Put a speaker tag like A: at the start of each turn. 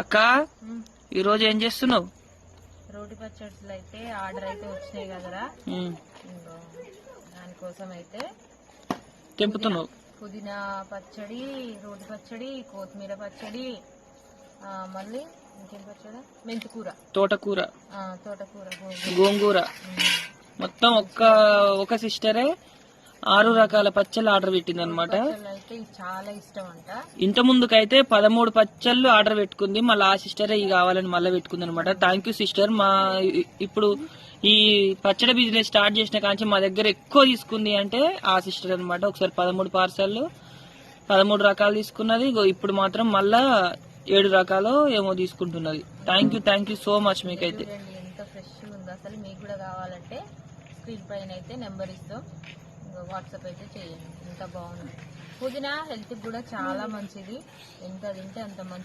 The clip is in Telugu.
A: అక్క ఈరోజు ఏం చేస్తున్నావు?
B: రోటి పచ్చళ్ళు అయితే ఆర్డర్ అయితే వచ్చినాయి కదరా, దానికోసం అయితే
A: తెంపుతున్నావు.
B: పుదీనా పచ్చడి, రోటి పచ్చడి, కొత్తిమీర పచ్చడి, మళ్ళీ ఇంకేం పచ్చడి, మెంతికూర, తోటకూర,
A: గోంగూర, మొత్తం ఒక సిస్టరే 6 రకాల పచ్చళ్ళు ఆర్డర్ పెట్టింది అనమాట.
B: అయితే చాలా ఇష్టం అంట.
A: ఇంత ముందుకైతే 13 పచ్చళ్ళు ఆర్డర్ పెట్టుకుంది, మళ్ళీ ఆ సిస్టరే ఇవి కావాలని మళ్ళీ పెట్టుకుంది అనమాట. Thank you sister. ఇప్పుడు ఈ పచ్చడి బిజినెస్ స్టార్ట్ చేసిన కాంచి మా దగ్గర ఎక్కువ తీసుకుంది అంటే ఆ సిస్టర్ అనమాట. ఒకసారి 13 పార్సల్ 13 రకాలు తీసుకున్నది. ఇప్పుడు మాత్రం మళ్ళా 7 రకాలు ఏమో తీసుకుంటున్నది. Thank you so much. మీకైతే
B: ఎంత ఫ్రెష్ ఉంది అసలు. మీకు కూడా కావాలంటే స్క్రీన్ పైన అయితే నెంబర్ ఇస్తాం, వాట్సాప్ అయితే చేయండి. ఎంత బాగుంది. పుదీనా హెల్త్ కూడా చాలా మంచిది, ఎంత తింటే అంత మంచిది.